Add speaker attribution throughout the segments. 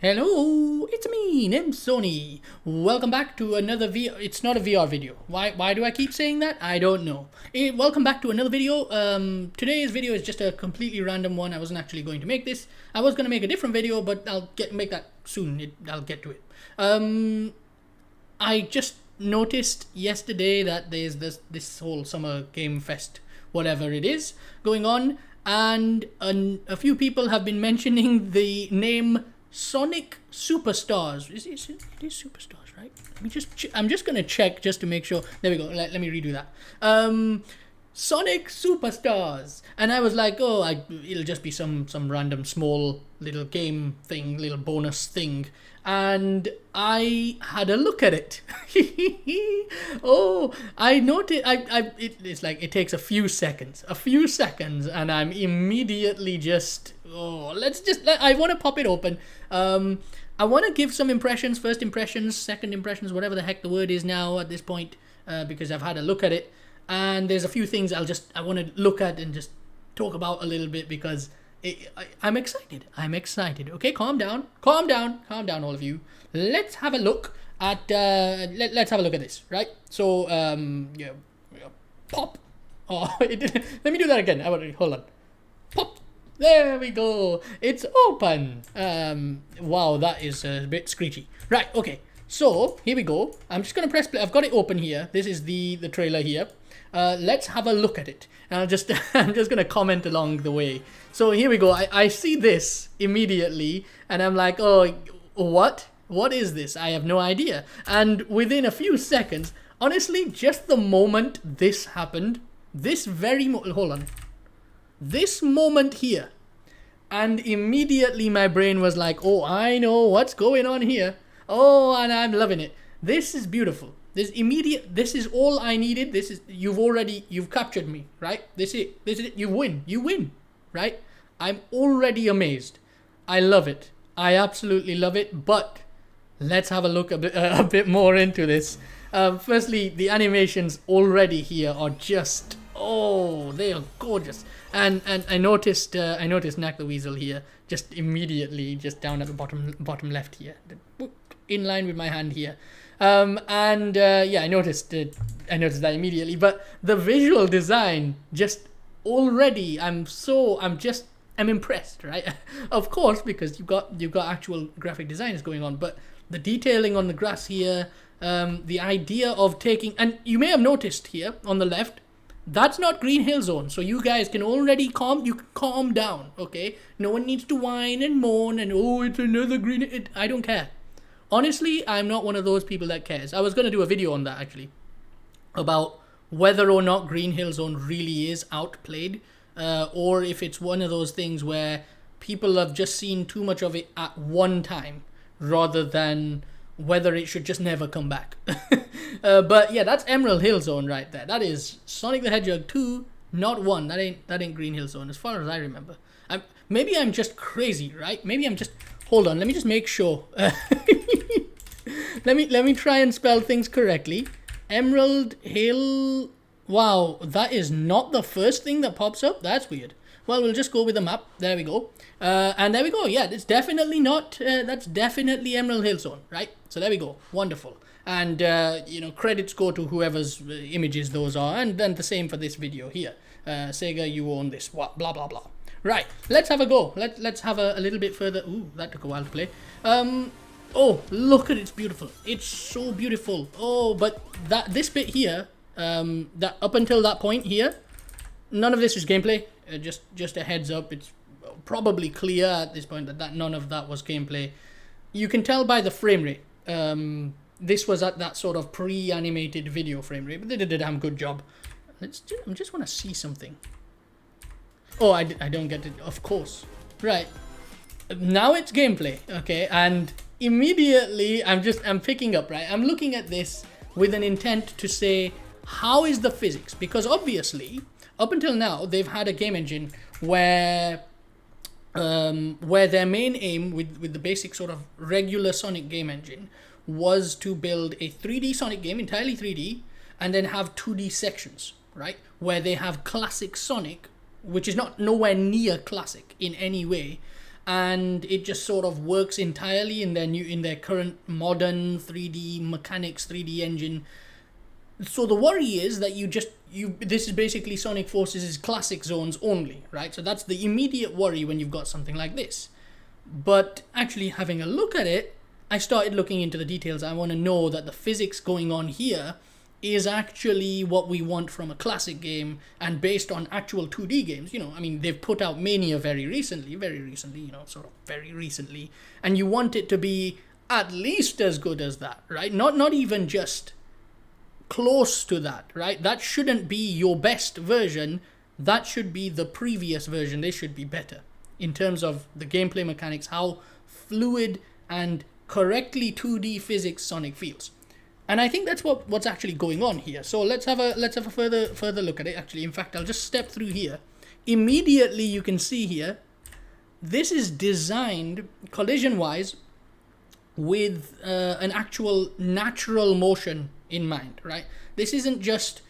Speaker 1: Hello, it's me, named Sony. Welcome back to another VR. It's not a VR video. Why do I keep saying that? I don't know. Welcome back to another video. Today's video is just a completely random one. I wasn't actually going to make this. I was going to make a different video, but I'll make that soon. I'll get to it. I just noticed yesterday that there's this whole summer game fest, whatever it is, going on, and a few people have been mentioning the name Sonic Superstars. It is Superstars, right? I'm just gonna check just to make sure. There we go. Let me redo that. Sonic Superstars, and I was like, oh, it'll just be some random small little game thing, little bonus thing, and I had a look at it. Oh, I noticed. It's like it takes a few seconds, and I'm immediately just. Oh, I want to pop it open. I want to give some impressions, first impressions, second impressions, whatever the heck the word is now at this point, because I've had a look at it. And there's a few things I want to look at and just talk about a little bit because I'm excited. Okay, calm down, all of you. Let's have a look at let's have a look at this, right? So yeah, pop. Oh, let me do that again. Hold on. Pop. There we go. It's open. Wow, that is a bit screechy. Right. Okay. So here we go. I'm just gonna press play. I've got it open here. This is the trailer here. Let's have a look at it. And I'm just gonna comment along the way. So here we go. I see this immediately, and I'm like, oh, what? What is this? I have no idea. And within a few seconds, honestly, just the moment this happened, hold on. This moment here, and immediately my brain was like, oh, I know what's going on here. Oh, and I'm loving it. This is beautiful. This is all I needed. You've captured me, right? This is it. You win, right? I'm already amazed. I love it. I absolutely love it. But let's have a look a bit more into this. Firstly, the animations already here are just, oh, they are gorgeous. And I noticed Knack the Weasel here just immediately, just down at the bottom left here, in line with my hand here. Yeah, I noticed that immediately. But the visual design just already, I'm impressed, right? Of course, because you've got actual graphic designers going on, but the detailing on the grass here, the idea of taking, and you may have noticed here on the left, that's not Green Hill Zone, so you guys can already calm down, okay? No one needs to whine and moan and, oh, it's another Green. I don't care. Honestly, I'm not one of those people that cares. I was going to do a video on that, actually, about whether or not Green Hill Zone really is outplayed, or if it's one of those things where people have just seen too much of it at one time, rather than whether it should just never come back. But yeah, that's Emerald Hill Zone right there. That is Sonic the Hedgehog 2, not 1. That ain't Green Hill Zone, as far as I remember. Maybe I'm just crazy, right? Maybe I'm just... Hold on, let me just make sure. Let me try and spell things correctly. Emerald Hill... Wow, that is not the first thing that pops up? That's weird. Well, we'll just go with the map. There we go. And there we go. Yeah, it's definitely not... that's definitely Emerald Hill Zone, right? So there we go. Wonderful. And, credits go to whoever's images those are. And then the same for this video here. Sega, you own this. Blah, blah, blah. Right, let's have a go. Let's have a little bit further. Ooh, that took a while to play. Oh, look at it. It's beautiful. It's so beautiful. Oh, but this bit here, that up until that point here, none of this is gameplay. Just a heads up. It's probably clear at this point that none of that was gameplay. You can tell by the frame rate. This was at that sort of pre-animated video frame rate, but they did a damn good job. I just want to see something. Oh, I don't get it. Of course. Right. Now it's gameplay. Okay. And immediately I'm picking up, right? I'm looking at this with an intent to say, how is the physics? Because obviously, up until now, they've had a game engine where their main aim with the basic sort of regular Sonic game engine was to build a 3D Sonic game, entirely 3D, and then have 2D sections, right? Where they have classic Sonic, which is nowhere near classic in any way, and it just sort of works entirely in their current modern 3D mechanics, 3D engine. So the worry is that this is basically Sonic Forces' classic zones only, right? So that's the immediate worry when you've got something like this. But actually having a look at it, I started looking into the details. I want to know that the physics going on here is actually what we want from a classic game, and based on actual 2D games. I mean, they've put out Mania very recently, sort of very recently, and you want it to be at least as good as that, right? Not even just close to that, right? That shouldn't be your best version. That should be the previous version. They should be better in terms of the gameplay mechanics, how fluid and correctly 2D physics Sonic feels. And I think that's what's actually going on here. So let's have a further look at it. Actually, in fact, I'll just step through here. Immediately you can see here, this is designed collision-wise with an actual natural motion in mind, right? This isn't just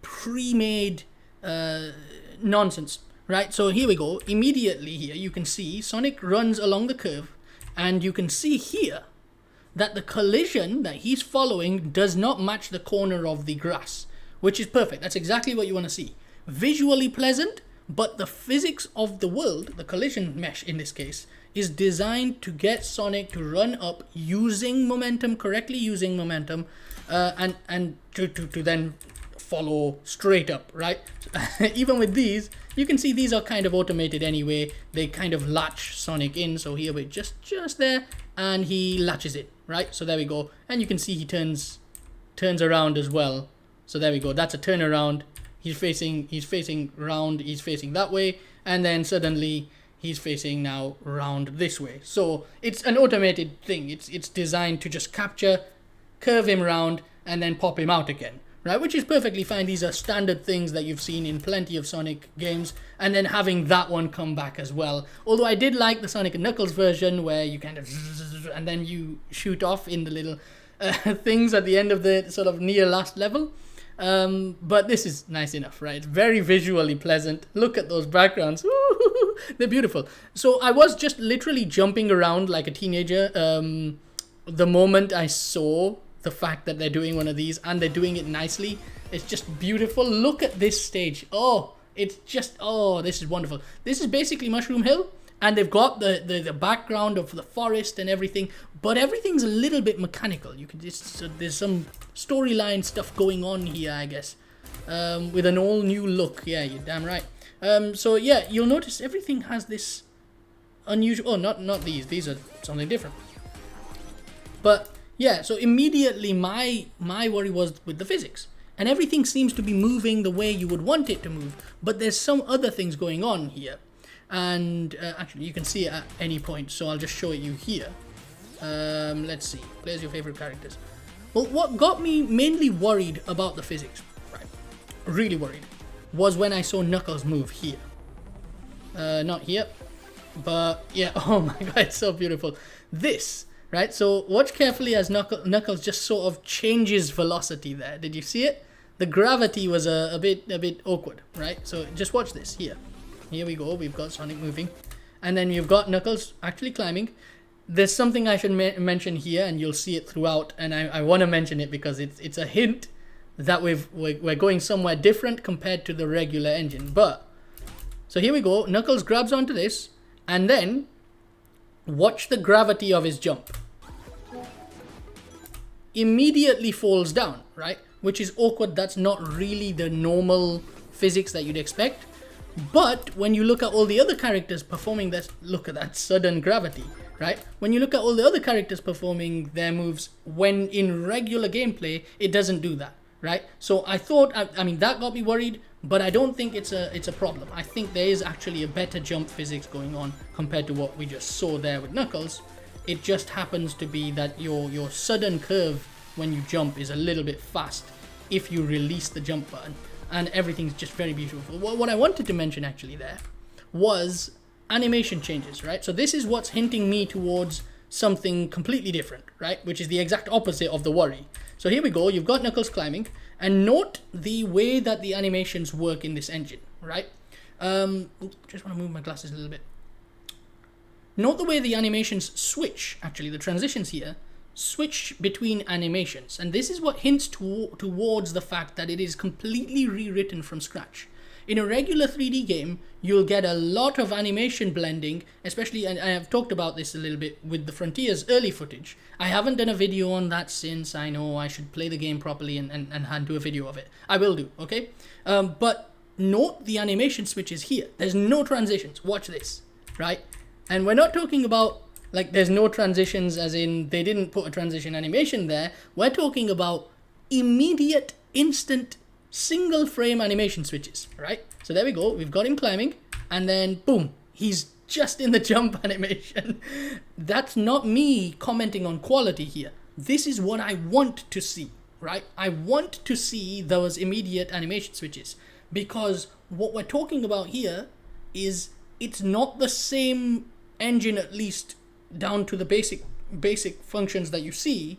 Speaker 1: pre-made nonsense, right? So here we go. Immediately here you can see Sonic runs along the curve, and you can see here that the collision that he's following does not match the corner of the grass, which is perfect. That's exactly what you want to see. Visually pleasant, but the physics of the world, the collision mesh in this case, is designed to get Sonic to run up using momentum, correctly using momentum, and to then follow straight up, right? Even with these, you can see these are kind of automated anyway. They kind of latch Sonic in, so here we're just there, and he latches it, right? So there we go, and you can see he turns around as well. So there we go, that's a turnaround. He's facing round, he's facing that way, and then suddenly he's facing now round this way. So it's an automated thing. It's designed to just capture, curve him round, and then pop him out again, right? Which is perfectly fine. These are standard things that you've seen in plenty of Sonic games, and then having that one come back as well. Although I did like the Sonic and Knuckles version where you kind of and then you shoot off in the little things at the end of the sort of near last level. But this is nice enough, right? It's very visually pleasant. Look at those backgrounds. Woo-hoo-hoo. They're beautiful. So I was just literally jumping around like a teenager the moment I saw the fact that they're doing one of these, and they're doing it nicely. It's just beautiful. Look at this stage. Oh, it's just, oh, this is wonderful. This is basically Mushroom Hill, and they've got the background of the forest and everything, but everything's a little bit mechanical. You can just, there's some storyline stuff going on here, I guess, with an all new look. Yeah, you're damn right. So yeah, you'll notice everything has this unusual, oh, not these are something different. But yeah, so immediately my worry was with the physics, and everything seems to be moving the way you would want it to move, but there's some other things going on here. And actually you can see it at any point, so I'll just show it you here. Let's see, players your favorite characters. Well, what got me mainly worried about the physics, right, really worried, was when I saw Knuckles move here. Not here, but yeah, oh my god, it's so beautiful. This, right, so watch carefully as Knuckles just sort of changes velocity there. Did you see it? The gravity was a bit awkward, right? So just watch this here. Here we go, we've got Sonic moving, and then you've got Knuckles actually climbing. There's something I should mention here, and you'll see it throughout, and I want to mention it because it's a hint that we're going somewhere different compared to the regular engine. But so here we go, Knuckles grabs onto this, and then watch the gravity of his jump. Immediately falls down, right? Which is awkward. That's not really the normal physics that you'd expect. But when you look at all the other characters performing this, look at that sudden gravity, right? When you look at all the other characters performing their moves, when in regular gameplay, it doesn't do that, right? So I thought, I mean, that got me worried, but I don't think it's a problem. I think there is actually a better jump physics going on compared to what we just saw there with Knuckles. It just happens to be that your sudden curve when you jump is a little bit fast if you release the jump button. And everything's just very beautiful. What I wanted to mention actually there was animation changes, right? So this is what's hinting me towards something completely different, right? Which is the exact opposite of the worry. So here we go, you've got Knuckles climbing, and note the way that the animations work in this engine, right? Just want to move my glasses a little bit. Note the way the animations switch, actually, the transitions here, switch between animations. And this is what hints towards the fact that it is completely rewritten from scratch. In a regular 3D game, you'll get a lot of animation blending, especially, and I have talked about this a little bit with the Frontiers early footage. I haven't done a video on that since. I know I should play the game properly and do a video of it. I will do, okay? But note the animation switches here. There's no transitions. Watch this, right? And we're not talking about, like, there's no transitions as in they didn't put a transition animation there. We're talking about immediate, instant, single frame animation switches, right? So there we go, we've got him climbing, and then boom, he's just in the jump animation. That's not me commenting on quality here. This is what I want to see, right? I want to see those immediate animation switches, because what we're talking about here is it's not the same engine, at least down to the basic functions that you see,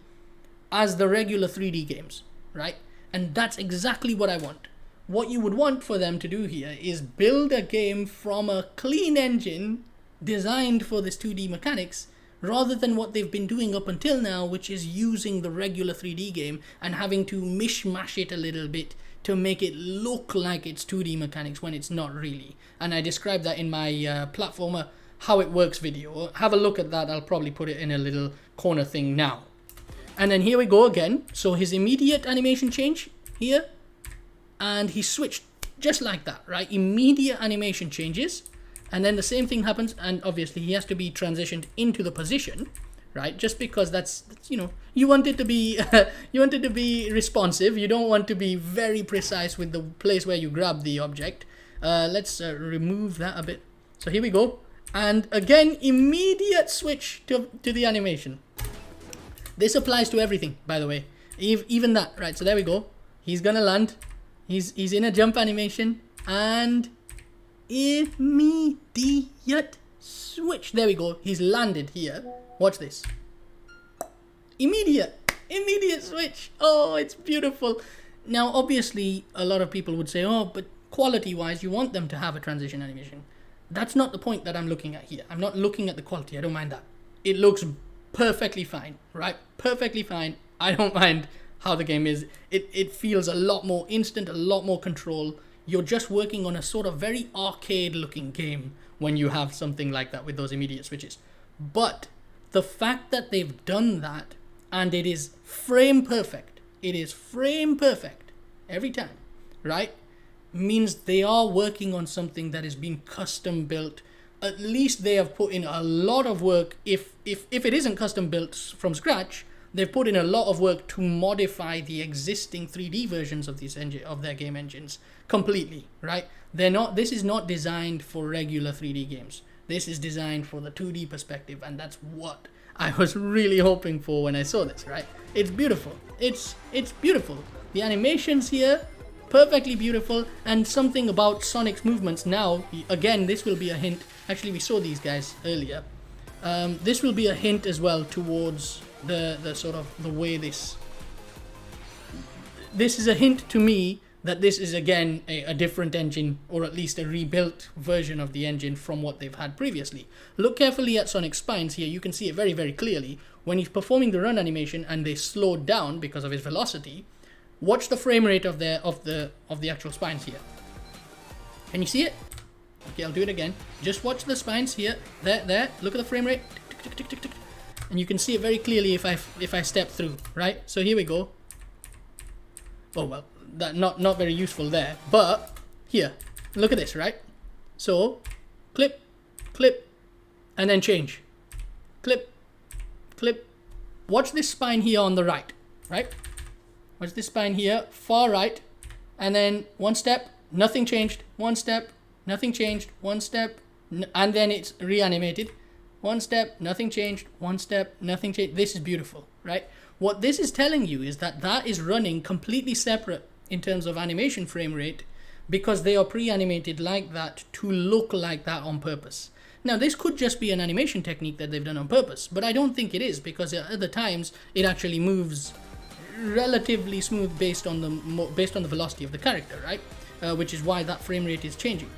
Speaker 1: as the regular 3D games, right? And that's exactly what I want. What you would want for them to do here is build a game from a clean engine designed for this 2D mechanics, rather than what they've been doing up until now, which is using the regular 3D game and having to mishmash it a little bit to make it look like it's 2D mechanics when it's not really. And I described that in my platformer how it works video. Have a look at that. I'll probably put it in a little corner thing now. And then here we go again. So his immediate animation change here, and he switched just like that, right? Immediate animation changes, and then the same thing happens, and obviously he has to be transitioned into the position, right? Just because that's you know, you want it to be you want it to be responsive. You don't want to be very precise with the place where you grab the object. Let's remove that a bit. So here we go, and again, immediate switch to the animation. This applies to everything, by the way, even that, right? So there we go. He's gonna land. He's in a jump animation, and immediate switch. There we go. He's landed here. Watch this. Immediate switch. Oh, it's beautiful. Now, obviously, a lot of people would say, oh, but quality-wise, you want them to have a transition animation. That's not the point that I'm looking at here. I'm not looking at the quality. I don't mind that. It looks perfectly fine, right? Perfectly fine. I don't mind how the game is. It feels a lot more instant, a lot more control. You're just working on a sort of very arcade looking game when you have something like that with those immediate switches. But the fact that they've done that, and it is frame perfect, every time, right, means they are working on something that is being custom built. At least they have put in a lot of work. If it isn't custom built from scratch, they've put in a lot of work to modify the existing 3D versions of of their game engines completely, right? This is not designed for regular 3D games. This is designed for the 2D perspective, and that's what I was really hoping for when I saw this, right? It's beautiful. It's beautiful. The animations here, perfectly beautiful, and something about Sonic's movements now, again, this will be a hint. Actually, we saw these guys earlier. This will be a hint as well towards the sort of the way this is a hint to me that this is again a different engine, or at least a rebuilt version of the engine from what they've had previously. Look carefully at Sonic's spines here. You can see it very, very clearly when he's performing the run animation and they slowed down because of his velocity. Watch the frame rate of the actual spines here. Can you see it? Okay, I'll do it again. Just watch the spines here. There. Look at the frame rate. Tick, tick, tick, tick. And you can see it very clearly if I step through, right? So here we go. Oh well, that not very useful there. But here, look at this, right? So clip, and then change. Clip. Watch this spine here on the right? Watch this spine here, far right, and then one step, nothing changed. One step, nothing changed. One step, and then it's reanimated. One step, nothing changed. One step, nothing changed. This is beautiful, right? What this is telling you is that is running completely separate in terms of animation frame rate, because they are pre-animated like that to look like that on purpose. Now, this could just be an animation technique that they've done on purpose, but I don't think it is, because at other times it actually moves relatively smooth based on the velocity of the character, right? Which is why that frame rate is changing.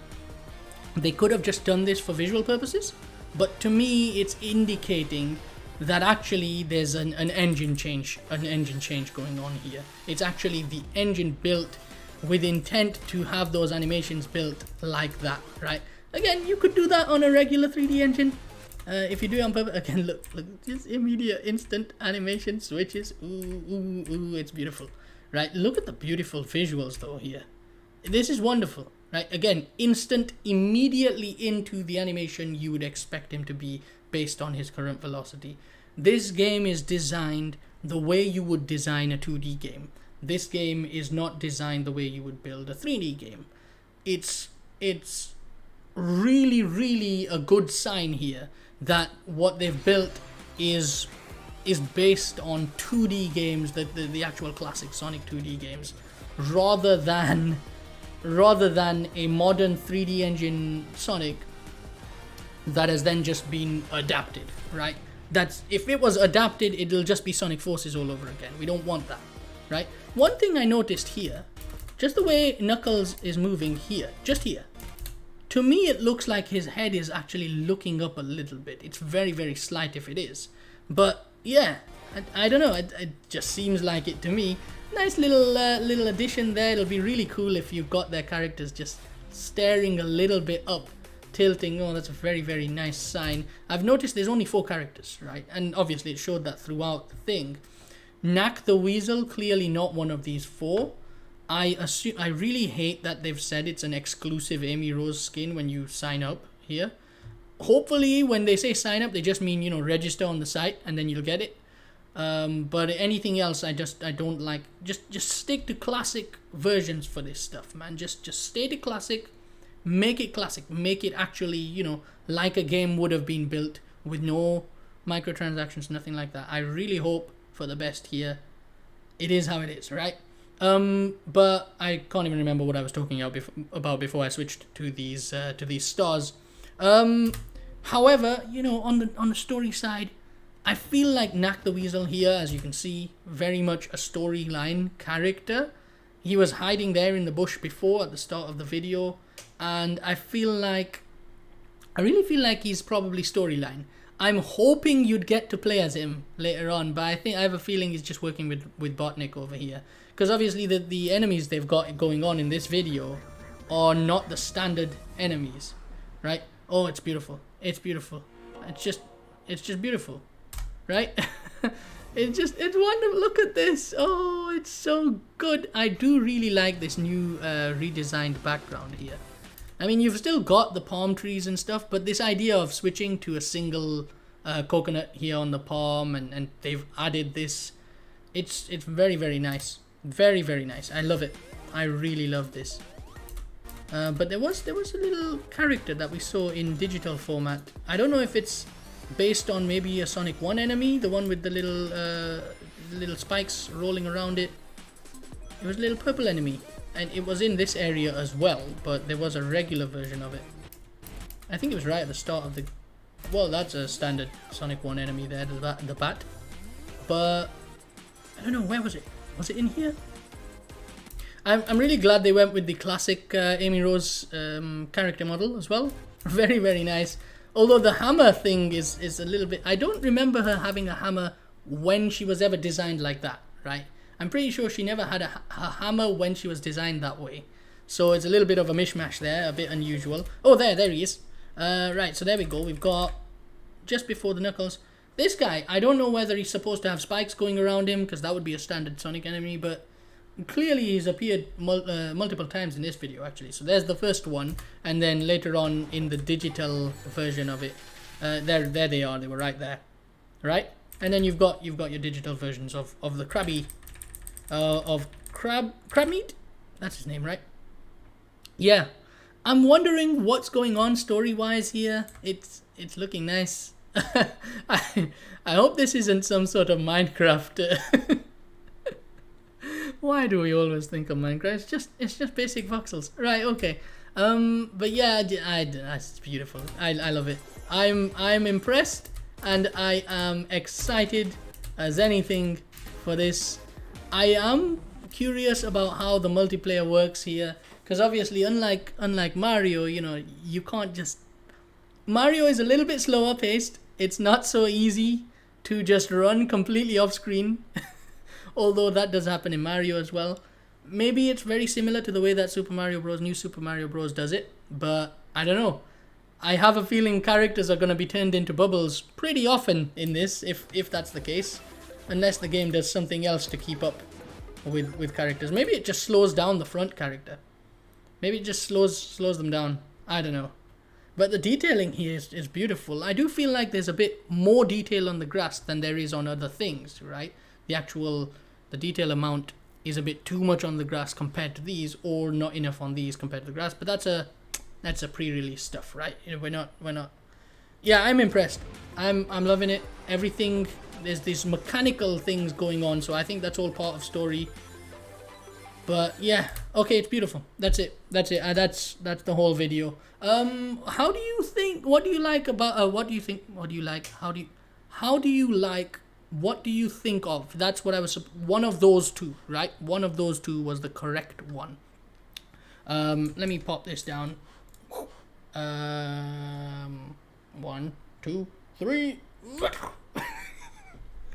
Speaker 1: They could have just done this for visual purposes, but to me it's indicating that actually there's an engine change going on here. It's actually the engine built with intent to have those animations built like that, right? Again, you could do that on a regular 3D engine. If you do it on purpose, again, look, just immediate, instant animation switches. Ooh, it's beautiful, right? Look at the beautiful visuals though here. This is wonderful, right? Again, instant, immediately into the animation you would expect him to be based on his current velocity. This game is designed the way you would design a 2D game. This game is not designed the way you would build a 3D game. It's really a good sign here that what they've built is based on 2D games, the actual classic Sonic 2D games, rather than a modern 3D engine Sonic that has then just been adapted, right? That's, if it was adapted, it'll just be Sonic Forces all over again. We don't want that, right? One thing I noticed here, just the way Knuckles is moving here, just here, to me it looks like his head is actually looking up a little bit. It's very slight if it is, but yeah, I don't know, it just seems like it to me. Nice little addition there. It'll be really cool if you've got their characters just staring a little bit up, tilting. Oh, that's a very nice sign. I've noticed there's only 4 characters, right? And obviously it showed that throughout the thing. Knack the Weasel, clearly not one of these 4. I really hate that they've said it's an exclusive Amy Rose skin when you sign up here. Hopefully when they say sign up, they just mean, you know, register on the site and then you'll get it. But anything else, I don't like. Just stick to classic versions for this stuff, man. Just stay to classic, make it classic, make it actually, you know, like a game would have been built with no microtransactions, nothing like that. I really hope for the best here. It is how it is, right? But I can't even remember what I was talking about before I switched to these stars. However, you know, on the story side, I feel like Knack the Weasel here, as you can see, very much a storyline character. He was hiding there in the bush before at the start of the video, and I really feel like he's probably storyline. I'm hoping you'd get to play as him later on, but I have a feeling he's just working with Robotnik over here. Because obviously the enemies they've got going on in this video are not the standard enemies, right? Oh, it's beautiful. It's beautiful. It's just beautiful, right? It's wonderful. Look at this. Oh, it's so good. I do really like this new redesigned background here. I mean, you've still got the palm trees and stuff, but this idea of switching to a single coconut here on the palm, and they've added this, it's very nice. Very nice. I love it. I really love this. But there was a little character that we saw in digital format. I don't know if it's based on maybe a Sonic 1 enemy, the one with the little spikes rolling around it. It was a little purple enemy, and it was in this area as well, but there was a regular version of it. I think it was right at the start of the... Well, that's a standard Sonic 1 enemy there, the bat. But I don't know, where was it? Was it in here? I'm really glad they went with the classic Amy Rose character model as well. Very nice. Although the hammer thing is a little bit... I don't remember her having a hammer when she was ever designed like that, right? I'm pretty sure she never had a hammer when she was designed that way. So it's a little bit of a mishmash there, a bit unusual. Oh, there he is. Right, so there we go. We've got, just before the Knuckles, this guy. I don't know whether he's supposed to have spikes going around him, because that would be a standard Sonic enemy, but clearly he's appeared multiple times in this video, actually. So there's the first one, and then later on in the digital version of it, there they are. They were right there, right? And then you've got your digital versions of the crabby, of crab meat. That's his name, right? Yeah, I'm wondering what's going on story-wise here. It's looking nice. I hope this isn't some sort of Minecraft. Why do we always think of Minecraft? It's just basic voxels, right? Okay. But yeah, it's beautiful. I love it. I'm impressed, and I am excited as anything for this. I am curious about how the multiplayer works here, because obviously, unlike Mario, you know, you can't just Mario is a little bit slower paced. It's not so easy to just run completely off screen, although that does happen in Mario as well. Maybe it's very similar to the way that New Super Mario Bros. Does it, but I don't know. I have a feeling characters are going to be turned into bubbles pretty often in this, if that's the case. Unless the game does something else to keep up with characters. Maybe it just slows down the front character. Maybe it just slows them down. I don't know. But the detailing here is beautiful. I do feel like there's a bit more detail on the grass than there is on other things, right? The detail amount is a bit too much on the grass compared to these, or not enough on these compared to the grass. But that's a pre-release stuff, right? You know, we're not. Yeah, I'm impressed. I'm loving it. Everything. There's these mechanical things going on, so I think that's all part of story. But yeah, okay, it's beautiful. That's it. That's the whole video. How do you think? What do you like about? What do you think? What do you like? How do you like? What do you think of? That's what I was. One of those two, right? One of those two was the correct one. Let me pop this down. 1, 2, 3.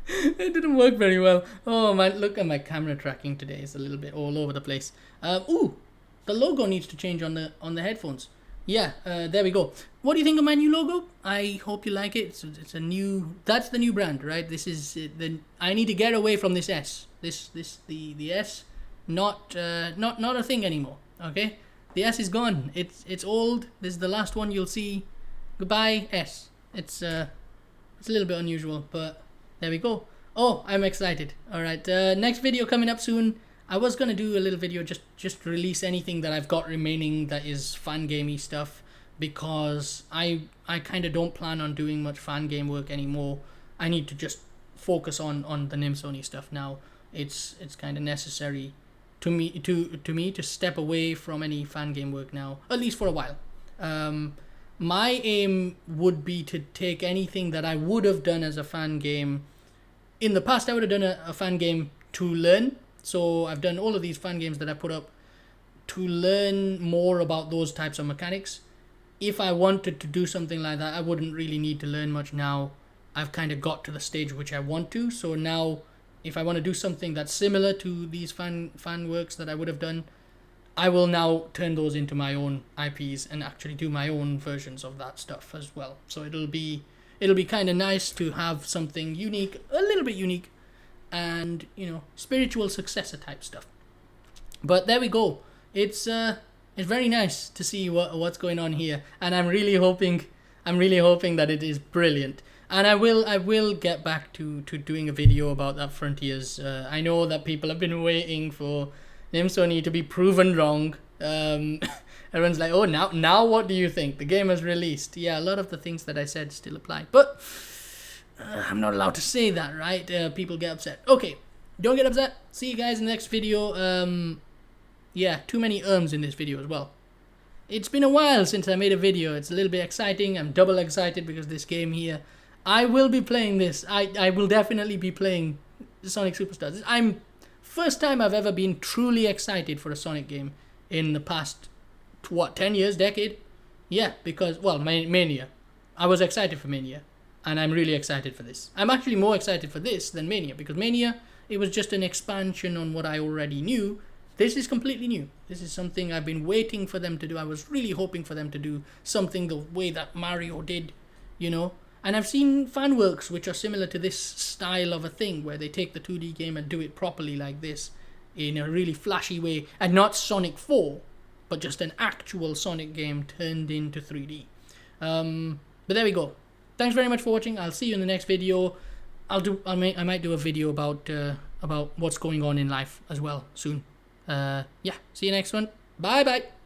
Speaker 1: It didn't work very well. Oh man, look at my camera tracking today. It's a little bit all over the place. Ooh, the logo needs to change on the headphones. Yeah, there we go. What do you think of my new logo? I hope you like it. It's a new. That's the new brand, right? This is the. I need to get away from this S. The S, not a thing anymore. Okay, the S is gone. It's old. This is the last one you'll see. Goodbye S. It's a little bit unusual, but there we go. Oh, I'm excited. All right, next video coming up soon. I was gonna do a little video just release anything that I've got remaining that is fan gamey stuff, because I kind of don't plan on doing much fan game work anymore. I need to just focus on the Sony stuff now. It's kind of necessary to me to step away from any fan game work now, at least for a while. My aim would be to take anything that I would have done as a fan game. In the past, I would have done a fan game to learn. So I've done all of these fan games that I put up to learn more about those types of mechanics. If I wanted to do something like that, I wouldn't really need to learn much now. I've kind of got to the stage which I want to. So now, if I want to do something that's similar to these fan works that I would have done, I will now turn those into my own IPs and actually do my own versions of that stuff as well. So it'll be kind of nice to have something unique, a little bit unique, and spiritual successor type stuff. But there we go. It's very nice to see what's going on here, and I'm really hoping that it is brilliant. And I will get back to doing a video about that Frontiers. I know that people have been waiting for Sony to be proven wrong. Everyone's like, oh, now what do you think? The game has released. Yeah, a lot of the things that I said still apply, but I'm not allowed to say that, right? People get upset. Okay, don't get upset. See you guys in the next video. Yeah, too many in this video as well. It's been a while since I made a video. It's a little bit exciting. I'm double excited because this game here, I will be playing this. I will definitely be playing Sonic Superstars. First time I've ever been truly excited for a Sonic game in the past, 10 years, decade? Yeah, because, well, Mania. I was excited for Mania, and I'm really excited for this. I'm actually more excited for this than Mania, because Mania, it was just an expansion on what I already knew. This is completely new. This is something I've been waiting for them to do. I was really hoping for them to do something the way that Mario did, And I've seen fan works which are similar to this style of a thing, where they take the 2D game and do it properly like this, in a really flashy way, and not Sonic 4, but just an actual Sonic game turned into 3D. But there we go. Thanks very much for watching. I'll see you in the next video. I might do a video about what's going on in life as well soon. Yeah, see you next one. Bye bye.